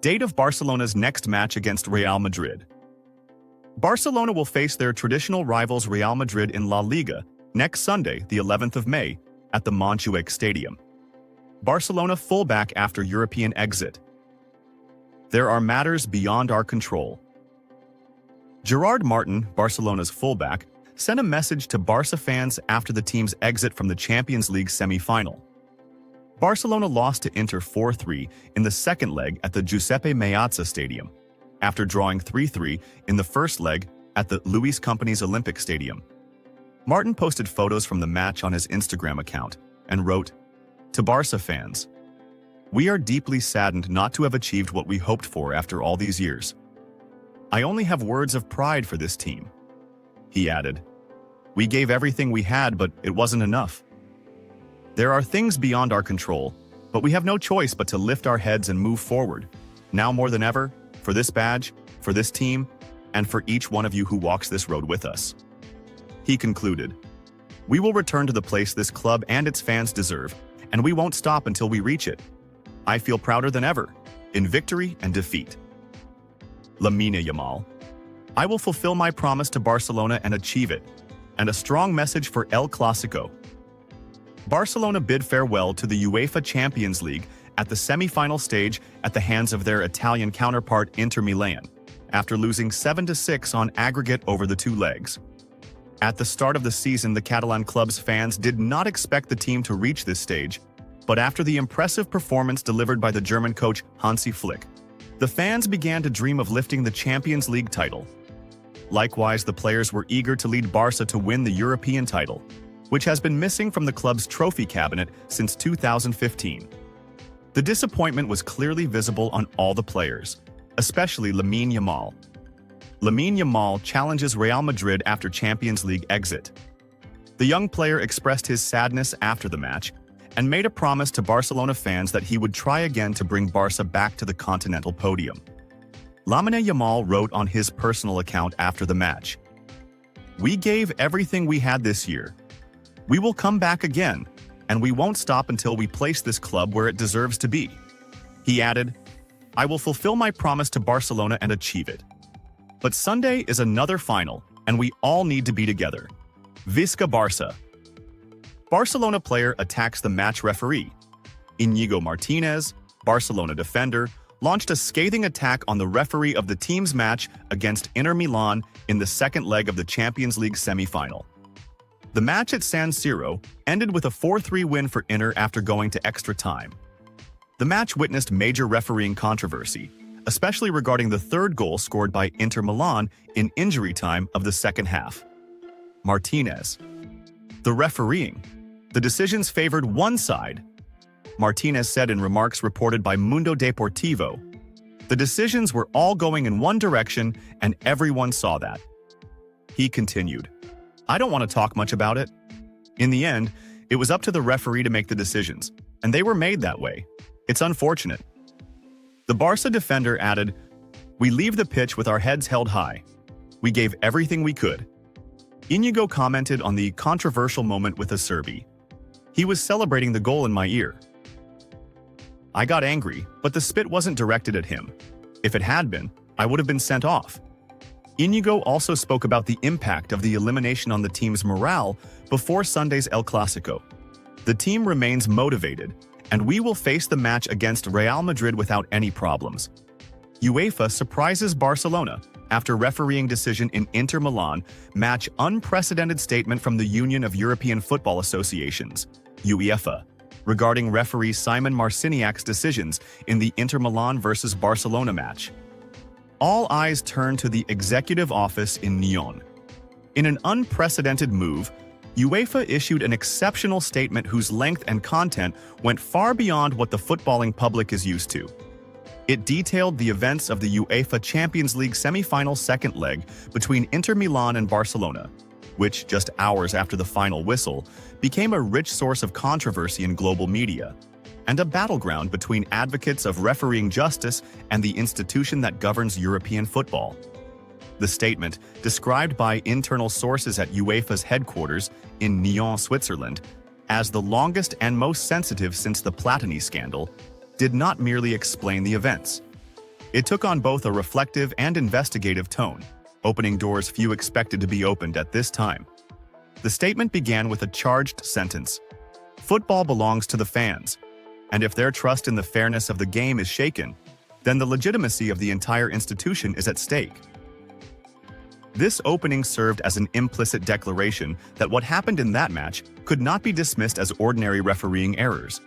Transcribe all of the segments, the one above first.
Date of Barcelona's next match against Real Madrid. Barcelona will face their traditional rivals Real Madrid in La Liga next Sunday, the 11th of May, at the Montjuic Stadium. Barcelona fullback after European exit. There are matters beyond our control. Gerard Martin, Barcelona's fullback, sent a message to Barca fans after the team's exit from the Champions League semi-final. Barcelona lost to Inter 4-3 in the second leg at the Giuseppe Meazza Stadium, after drawing 3-3 in the first leg at the Luis Companys Olympic Stadium. Martin posted photos from the match on his Instagram account and wrote, "To Barca fans, we are deeply saddened not to have achieved what we hoped for after all these years. I only have words of pride for this team." He added, "We gave everything we had, but it wasn't enough. There are things beyond our control, but we have no choice but to lift our heads and move forward, now more than ever, for this badge, for this team, and for each one of you who walks this road with us." He concluded, "We will return to the place this club and its fans deserve, and we won't stop until we reach it. I feel prouder than ever, in victory and defeat." Lamine Yamal. "I will fulfill my promise to Barcelona and achieve it," and a strong message for El Clásico. Barcelona bid farewell to the UEFA Champions League at the semi-final stage at the hands of their Italian counterpart Inter Milan, after losing 7-6 on aggregate over the two legs. At the start of the season, the Catalan club's fans did not expect the team to reach this stage, but after the impressive performance delivered by the German coach Hansi Flick, the fans began to dream of lifting the Champions League title. Likewise, the players were eager to lead Barca to win the European title, which has been missing from the club's trophy cabinet since 2015. The disappointment was clearly visible on all the players, especially Lamine Yamal. Lamine Yamal challenges Real Madrid after Champions League exit. The young player expressed his sadness after the match and made a promise to Barcelona fans that he would try again to bring Barca back to the continental podium. Lamine Yamal wrote on his personal account after the match, "We gave everything we had this year. We will come back again, and we won't stop until we place this club where it deserves to be." He added, "I will fulfill my promise to Barcelona and achieve it. But Sunday is another final, and we all need to be together. Visca Barça." Barcelona player attacks the match referee. Íñigo Martínez, Barcelona defender, launched a scathing attack on the referee of the team's match against Inter Milan in the second leg of the Champions League semi-final. The match at San Siro ended with a 4-3 win for Inter after going to extra time. The match witnessed major refereeing controversy, especially regarding the third goal scored by Inter Milan in injury time of the second half. Martínez. "The refereeing. The decisions favored one side," Martínez said in remarks reported by Mundo Deportivo. "The decisions were all going in one direction, and everyone saw that." He continued, "I don't want to talk much about it. In the end, it was up to the referee to make the decisions, and they were made that way. It's unfortunate." The Barca defender added, "We leave the pitch with our heads held high. We gave everything we could." Íñigo commented on the controversial moment with Acerbi. "He was celebrating the goal in my ear. I got angry, but the spit wasn't directed at him. If it had been, I would have been sent off." Íñigo also spoke about the impact of the elimination on the team's morale before Sunday's El Clásico. "The team remains motivated, and we will face the match against Real Madrid without any problems." UEFA surprises Barcelona after refereeing decision in Inter Milan match. Unprecedented statement from the Union of European Football Associations, UEFA, regarding referee Simon Marciniak's decisions in the Inter Milan vs Barcelona match. All eyes turn to the executive office in Nyon. In an unprecedented move, UEFA issued an exceptional statement whose length and content went far beyond what the footballing public is used to. It detailed the events of the UEFA Champions League semi-final second leg between Inter Milan and Barcelona, which, just hours after the final whistle, became a rich source of controversy in global media, and a battleground between advocates of refereeing justice and the institution that governs European football. The statement, described by internal sources at UEFA's headquarters in Nyon, Switzerland, as the longest and most sensitive since the Platini scandal, did not merely explain the events. It took on both a reflective and investigative tone, opening doors few expected to be opened at this time. The statement began with a charged sentence. Football belongs to the fans, and if their trust in the fairness of the game is shaken, then the legitimacy of the entire institution is at stake. This opening served as an implicit declaration that what happened in that match could not be dismissed as ordinary refereeing errors.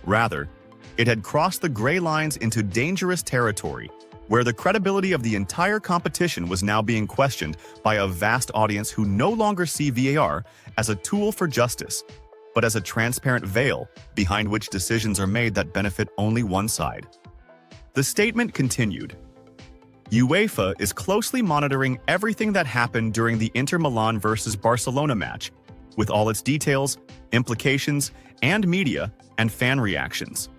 Rather, it had crossed the gray lines into dangerous territory, where the credibility of the entire competition was now being questioned by a vast audience who no longer see VAR as a tool for justice, but as a transparent veil behind which decisions are made that benefit only one side. The statement continued. UEFA is closely monitoring everything that happened during the Inter Milan versus Barcelona match, with all its details, implications, and media and fan reactions.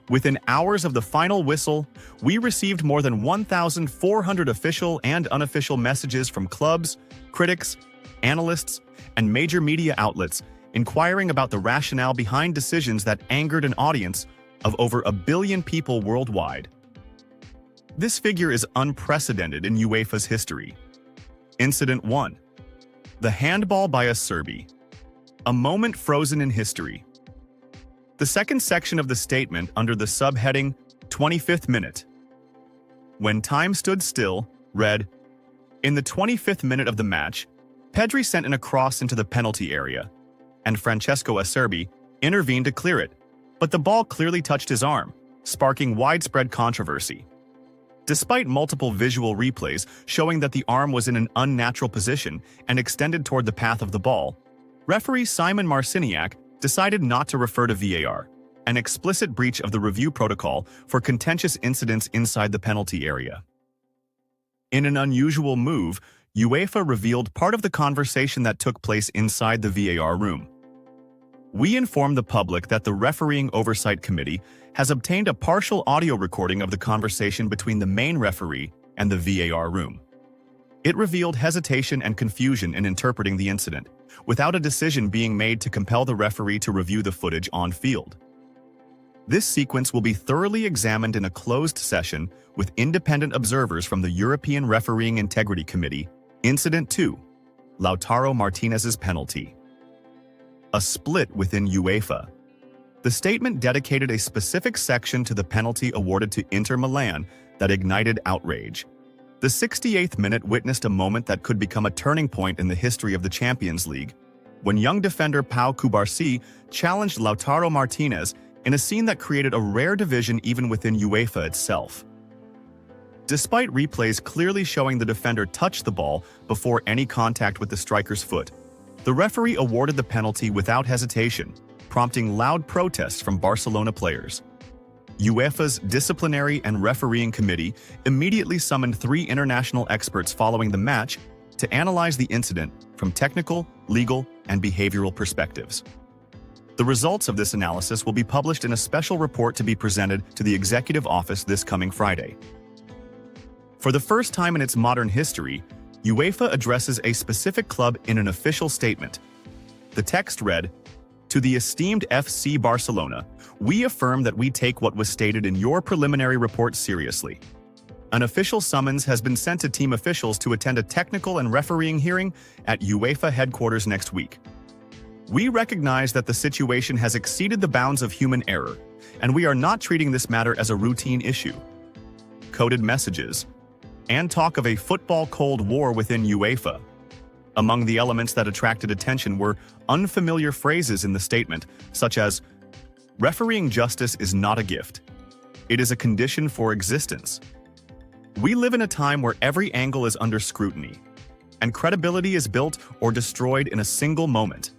Within hours of the final whistle, we received more than 1,400 official and unofficial messages from clubs, critics, analysts, and major media outlets inquiring about the rationale behind decisions that angered an audience of over 1 billion people worldwide. This figure is unprecedented in UEFA's history. Incident 1. The handball by a Serbi. A moment frozen in history. The second section of the statement under the subheading 25th minute. When time stood still, read, in the 25th minute of the match, Pedri sent in a cross into the penalty area, and Francesco Acerbi intervened to clear it, but the ball clearly touched his arm, sparking widespread controversy. Despite multiple visual replays showing that the arm was in an unnatural position and extended toward the path of the ball, referee Simon Marciniak decided not to refer to VAR, an explicit breach of the review protocol for contentious incidents inside the penalty area. In an unusual move, UEFA revealed part of the conversation that took place inside the VAR room. We informed the public that the Refereeing Oversight Committee has obtained a partial audio recording of the conversation between the main referee and the VAR room. It revealed hesitation and confusion in interpreting the incident, without a decision being made to compel the referee to review the footage on field. This sequence will be thoroughly examined in a closed session with independent observers from the European Refereeing Integrity Committee. Incident 2. Lautaro Martinez's penalty. A split within UEFA. The statement dedicated a specific section to the penalty awarded to Inter Milan that ignited outrage. The 68th minute witnessed a moment that could become a turning point in the history of the Champions League, when young defender Pau Cubarsí challenged Lautaro Martinez in a scene that created a rare division even within UEFA itself. Despite replays clearly showing the defender touched the ball before any contact with the striker's foot, the referee awarded the penalty without hesitation, prompting loud protests from Barcelona players. UEFA's Disciplinary and Refereeing Committee immediately summoned 3 international experts following the match to analyze the incident from technical, legal, and behavioral perspectives. The results of this analysis will be published in a special report to be presented to the Executive Office this coming Friday. For the first time in its modern history, UEFA addresses a specific club in an official statement. The text read, "To the esteemed FC Barcelona, we affirm that we take what was stated in your preliminary report seriously. An official summons has been sent to team officials to attend a technical and refereeing hearing at UEFA headquarters next week. We recognize that the situation has exceeded the bounds of human error, and we are not treating this matter as a routine issue." Coded messages, and talk of a football Cold War within UEFA. Among the elements that attracted attention were unfamiliar phrases in the statement, such as, "Refereeing justice is not a gift. It is a condition for existence. We live in a time where every angle is under scrutiny, and credibility is built or destroyed in a single moment.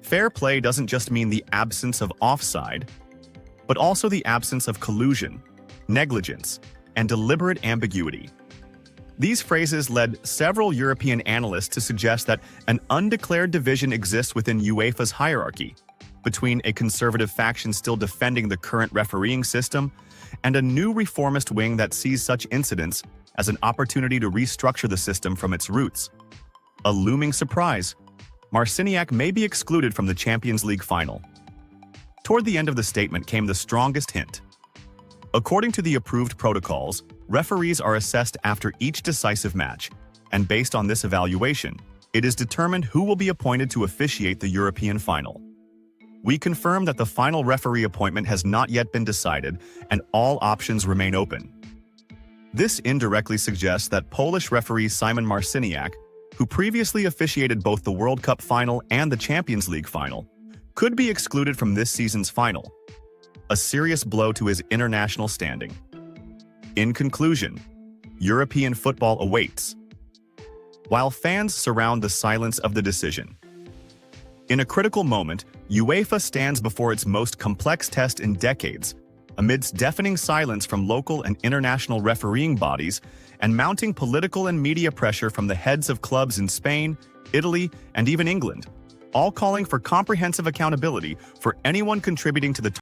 Fair play doesn't just mean the absence of offside, but also the absence of collusion, negligence, and deliberate ambiguity." These phrases led several European analysts to suggest that an undeclared division exists within UEFA's hierarchy, between a conservative faction still defending the current refereeing system and a new reformist wing that sees such incidents as an opportunity to restructure the system from its roots. A looming surprise: Marciniak may be excluded from the Champions League final. Toward the end of the statement came the strongest hint. According to the approved protocols, referees are assessed after each decisive match, and based on this evaluation, it is determined who will be appointed to officiate the European final. We confirm that the final referee appointment has not yet been decided, and all options remain open. This indirectly suggests that Polish referee Simon Marciniak, who previously officiated both the World Cup final and the Champions League final, could be excluded from this season's final, a serious blow to his international standing. In conclusion, European football awaits, while fans surround the silence of the decision. In a critical moment, UEFA stands before its most complex test in decades, amidst deafening silence from local and international refereeing bodies and mounting political and media pressure from the heads of clubs in Spain, Italy, and even England, all calling for comprehensive accountability for anyone contributing to the